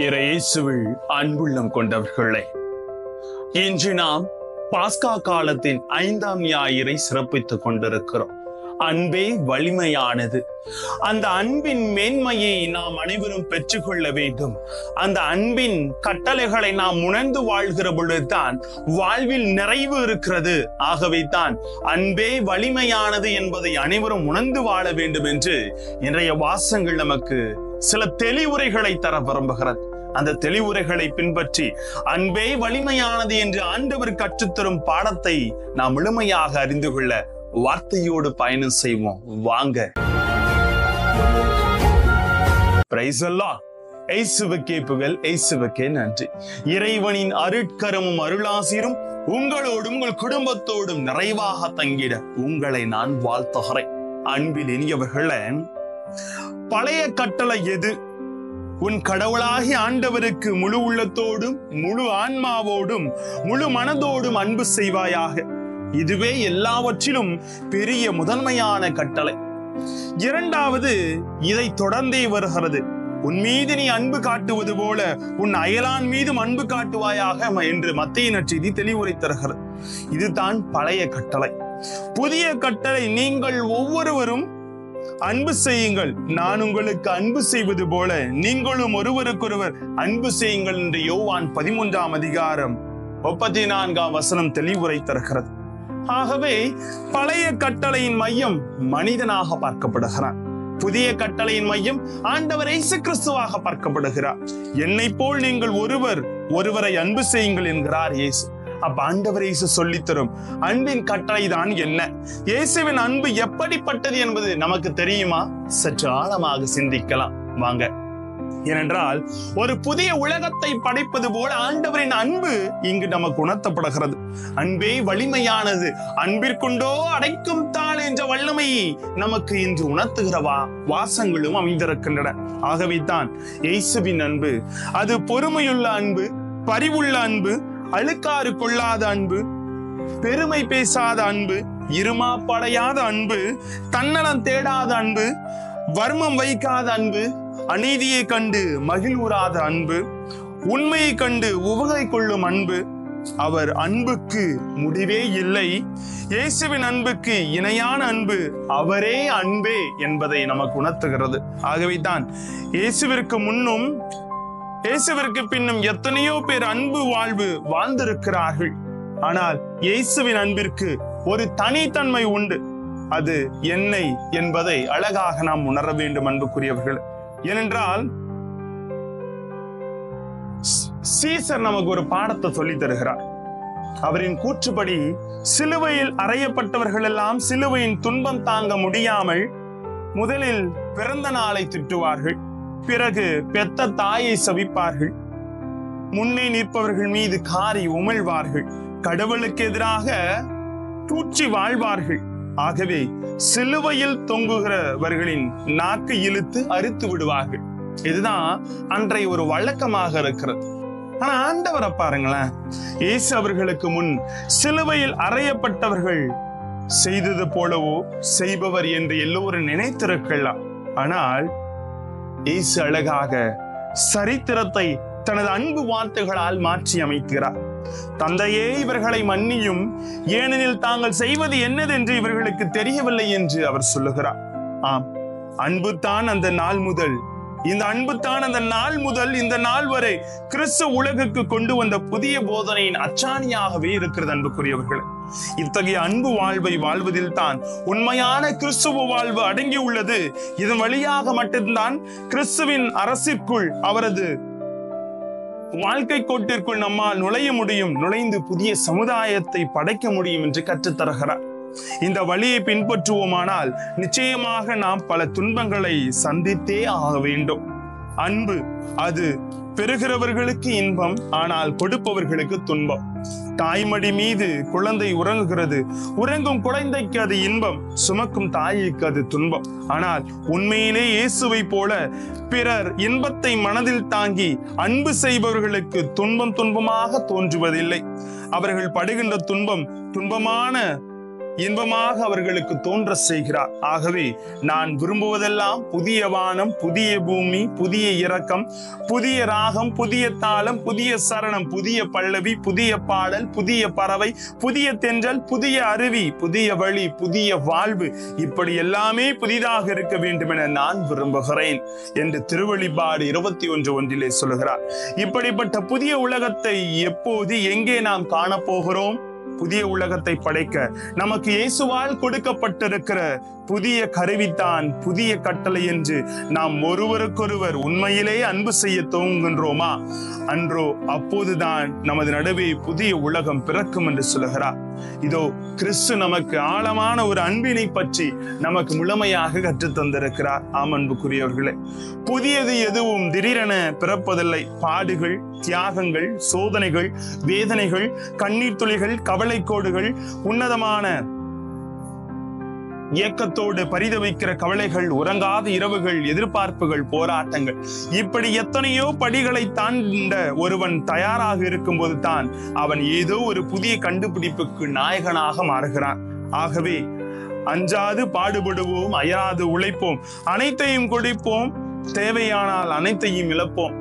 இயேசுவில் அன்புள்ளம் கொண்டவர்களே, இன்று நாம் பாஸ்கா காலத்தின் 5ஆம் ஞாயிறை சிறப்பித்துக் கொண்டிருக்கிறோம். அன்பே வலிமையானது. அந்த அன்பின் மேன்மையை நாம் அனைவரும் பெற்றுக்கொள்ள வேண்டும். அந்த அன்பின் கட்டளைகளை நாம் உணர்ந்து வாழ்கிற பொழுதுதான் வாழ்வில் நிறைவு இருக்கிறது. ஆகவே தான் அன்பே வலிமையானது என்பதை அனைவரும் உணர்ந்து வாழ வேண்டும் என்று இன்றைய வாசகங்கள் நமக்கு சில தெளிவுரைகளை தர விரும்புகிறது. அந்த தெளிவுரைகளை பின்பற்றி அன்பே வலிமையானது என்று ஆண்டவர் கற்றுத்தரும் பாடத்தை நாம் முழுமையாக அறிந்து கொள்ள வார்த்தையோடு பயணம் செய்வோம். வாங்க. Praise the Lord. இயேசுவுக்கே புகழ், இயேசுவுக்கே நன்றி. இறைவனின் அருட்கரமும் அருளாசிரும் உங்களோடும் உங்கள் குடும்பத்தோடும் நிறைவாக தங்கிட உங்களை நான் வாழ்த்துகிறேன். அன்பில் இனியவர்களே, பழைய கட்டளை எது? உன் கடவுளாகிய ஆண்டவருக்கு முழு உள்ளத்தோடும் முழு ஆன்மாவோடும் முழு மனதோடும் அன்பு செய்வாயாக. இதுவே எல்லாவற்றிலும் பெரிய முதன்மையான கட்டளை. இரண்டாவது இதை தொடர்ந்தே வருகிறது. உன் மீது நீ அன்பு காட்டுவது போல உன் அயலான் மீதும் அன்பு காட்டுவாயாக என்று மத்தேயு நற்செய்தி தெளிவுரை தருகிறது. இதுதான் பழைய கட்டளை. புதிய கட்டளை, நீங்கள் ஒவ்வொருவரும் அன்பு செய்யுங்கள், நான் உங்களுக்கு அன்பு செய்வது போல நீங்களும் ஒருவருக்கொருவர் அன்பு செய்யுங்கள் என்று யோவான் 13ஆம் அதிகாரம் 34ஆம் வசனம் தெளிவுரை தருகிறது. ஆகவே பழைய கட்டளையின் மையம் மனிதனாக பார்க்கப்படுகிறான். புதிய கட்டளையின் மையம் ஆண்டவர் இயேசு கிறிஸ்துவாக பார்க்கப்படுகிறார். என்னை போல் நீங்கள் ஒருவரை அன்பு செய்யுங்கள் என்கிறார் இயேசு. அப்ப ஆண்டவர் இயேசு சொல்லித்தரும் அன்பின் கட்டளை தான் என்ன? இயேசுவின் அன்பு எப்படிப்பட்டது என்பது நமக்கு தெரியுமா? சற்று ஆழமாக சிந்திக்கலாம் வாங்க. ஏனென்றால் ஒரு புதிய உலகத்தை படைப்பது போல ஆண்டவரின் அன்பு இங்கு நமக்கு உணர்த்தப்படுகிறது. அன்பே வலிமையானது, அன்பிற்குண்டோ அடைக்கும் தாள் என்ற வல்லமையை நமக்கு இன்று உணர்த்துகிறவா வாசங்களும் அமைந்திருக்கின்றன. ஆகவே தான் இயேசுவின் அன்பு அது பொறுமையுள்ள அன்பு, பரிவுள்ள அன்பு, அழுக்காறு கொள்ளாத அன்பு, பெருமை பேசாத அன்பு, இருமாப்படையாத அன்பு, தன்னலம் தேடாத அன்பு, வர்மம் வைக்காத அன்பு, அநீதியை கண்டு மகிழ்வுறாத அன்பு, உண்மையை கண்டு உவகை கொள்ளும் அன்பு. அவர் அன்புக்கு முடிவே இல்லை. இயேசுவின் அன்புக்கு இணையான அன்பு அவரே அன்பே என்பதை நமக்கு உணர்த்துகிறது. ஆகவே தான் இயேசுவிற்கு முன்னும் இயேசுவிற்கு பின்னும் எத்தனையோ பேர் அன்பு வாழ்வு வாழ்ந்திருக்கிறார்கள். ஆனால் இயேசுவின் அன்பிற்கு ஒரு தனித்தன்மை உண்டு. அது என்னை என்பதை அழகாக நாம் உணர வேண்டும் அன்புக்குரியவர்கள். ஏனென்றால் சீசர் நமக்கு ஒரு பாடத்தை சொல்லி தருகிறார். அவரின் கூற்றுப்படி சிலுவையில் அறையப்பட்டவர்கள் எல்லாம் சிலுவையின் துன்பம் தாங்க முடியாமல் முதலில் பிறந்த நாளை திட்டுவார்கள், பிறகு பெத்த தாயை சபிப்பார்கள், முன்னே நிற்பவர்கள் மீது காரி உமிழ்வார்கள், கடவுளுக்கு எதிராக தூற்றி வாழ்வார்கள். ஆகவே சிலுவையில் தொங்குகிறவர்களின் நாக்கு இழுத்து அறுத்து விடுவார்கள். இதுதான் அன்றைய ஒரு வழக்கமாக இருக்கிறது. ஆனா ஆண்டவரை பாருங்களேன், இயேசு அவர்களுக்கு முன் சிலுவையில் அறையப்பட்டவர்கள் செய்தது போலவோ செய்பவர் என்று எல்லோரும் நினைத்திருக்கலாம். ஆனால் இயேசு அழகாக சரித்திரத்தை தனது அன்பு வார்த்தைகளால் மாற்றி அமைக்கிறார். தந்தையே, இவர்களை மன்னியும், ஏனெனில் தாங்கள் செய்வது என்னதென்று இவர்களுக்கு தெரியவில்லை என்று அவர் சொல்லுகிறார். ஆம், அன்பு தான் அந்த நாள் முதல் இந்த நாள் வரை கிறிஸ்து உலகுக்கு கொண்டு வந்த புதிய போதனையின் அச்சாணியாகவே இருக்கிறது. அன்புக்குரியவர்கள், இத்தகைய அன்பு வாழ்வை வாழ்வதில் தான் உண்மையான கிறிஸ்துவ வாழ்வு அடங்கி உள்ளது. இதன் வழியாக மட்டும்தான் கிறிஸ்துவின் அரசிற்குள், அவரது வாழ்க்கை கோட்டிற்குள் நம்மால் நுழைய முடியும், நுழைந்து புதிய சமுதாயத்தை படைக்க முடியும் என்று கற்றுத்தருகிறார். இந்த வழியை பின்பற்றுவோமானால் நிச்சயமாக நாம் பல துன்பங்களை சந்தித்தே ஆக வேண்டும். அன்பு அது பெறுகிறவர்களுக்கு இன்பம், ஆனால் கொடுப்பவர்களுக்கு துன்பம். தாய்மடி மீது குழந்தை உறங்குகிறது, உறங்கும் குழந்தைக்கு அது இன்பம், சுமக்கும் தாய்க்கு அது துன்பம். ஆனால் உண்மையிலே இயேசுவை போல பிறர் இன்பத்தை மனதில் தாங்கி அன்பு செய்பவர்களுக்கு துன்பமாக தோன்றுவதில்லை. அவர்கள் படுகின்ற துன்பமான இன்பமாக அவர்களுக்கு தோன்ற செய்கிறார். ஆகவே நான் விரும்புவதெல்லாம் புதிய வானம், புதிய பூமி, புதிய இரக்கம், புதிய ராகம், புதிய தாளம், புதிய சரணம், புதிய பல்லவி, புதிய பாடல், புதிய பறவை, புதிய தென்றல், புதிய அருவி, புதிய வழி, புதிய வாழ்வு, இப்படி எல்லாமே புதிதாக இருக்க வேண்டும் என நான் விரும்புகிறேன் என்று திருவெளிப்பாடு 21:1 சொல்லுகிறார். இப்படிப்பட்ட புதிய உலகத்தை எப்போது எங்கே நாம் காணப்போகிறோம்? புதிய உலகத்தை படைக்க நமக்கு இயேசுவால் கொடுக்கப்பட்டிருக்கிற புதிய கருவித்தான் புதிய கட்டளை என்று நாம் ஒருவருக்கொருவர் உண்மையிலே அன்பு செய்ய துவங்குகின்றோமா? அன்றோ அப்போதுதான் நமது நடுவே புதிய உலகம் பிறக்கும் என்று சொல்லுகிறார். இதோ கிறிஸ்து நமக்கு ஆழமான ஒரு அன்பினை பற்றி நமக்கு முழுமையாக கற்றுத் தந்திருக்கிறார். ஆம் அன்புக்குரியவர்களே, புதியது எதுவும் திடீரென பிறப்பதில்லை. பாடுகள், தியாகங்கள், சோதனைகள், வேதனைகள், கண்ணீர் துளிகள், கவலை கோடுகள், உன்னதமான இயக்கத்தோடு பரிதவிக்கிற கவலைகள், உறங்காத இரவுகள், எதிர்பார்ப்புகள், போராட்டங்கள், இப்படி எத்தனையோ படிகளை தாண்ட ஒருவன் தயாராக இருக்கும்போது தான் அவன் ஏதோ ஒரு புதிய கண்டுபிடிப்புக்கு நாயகனாக மாறுகிறான். ஆகவே அஞ்சாது பாடுபடுவோம், அயராது உழைப்போம், அனைத்தையும் கொடுப்போம், தேவையானால் அனைத்தையும் இழப்போம்.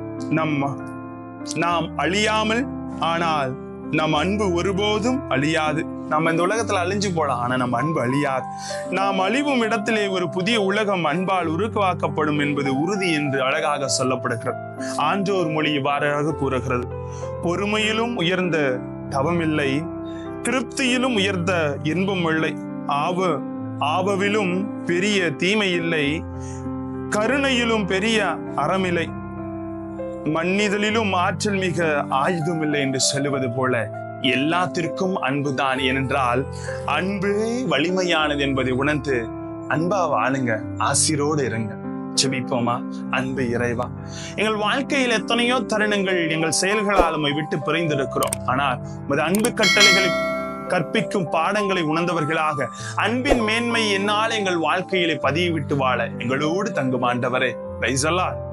நாம் அழியாமல், ஆனால் நம் அன்பு ஒருபோதும் அழியாது. நம்ம இந்த உலகத்துல அழிஞ்சு போலாம், ஆனா நம்ம அன்பு அழியாது. நாம் அழிவும் இடத்திலே ஒரு புதிய உலகம் அன்பால் உருவாக்கப்படும் என்பது உறுதி என்று அழகாக சொல்லப்படுகிறது. ஆன்றோர் மொழி இவ்வாறாக கூறுகிறது: பொறுமையிலும் உயர்ந்த தவமில்லை, திருப்தியிலும் உயர்ந்த இன்பம் இல்லை, ஆவவிலும் பெரிய தீமை இல்லை, கருணையிலும் பெரிய அறமில்லை, மன்னிதலிலும் ஆற்றல் மிக ஆயுதம் இல்லை என்று சொல்லுவது போல எல்லாத்திற்கும் அன்புதான். ஏனென்றால் அன்பு வலிமையானது என்பதை உணர்ந்து அன்பா வாழுங்க, ஆசிரோடு இருங்க. ஜெபிப்போமா? அன்பு இறைவா, எங்கள் வாழ்க்கையில் எத்தனையோ தருணங்கள் எங்கள் செயல்களால் உம்மை விட்டு பிரிந்திருக்கிறோம். ஆனால் உமது அன்பு கட்டளைகளை கற்பிக்கும் பாடங்களை உணர்ந்தவர்களாக அன்பின் மேன்மை என்னால் எங்கள் வாழ்க்கையிலே பதிவிட்டு வாழ எங்களோடு தங்கும் ஆண்டவரே. Praise the Lord.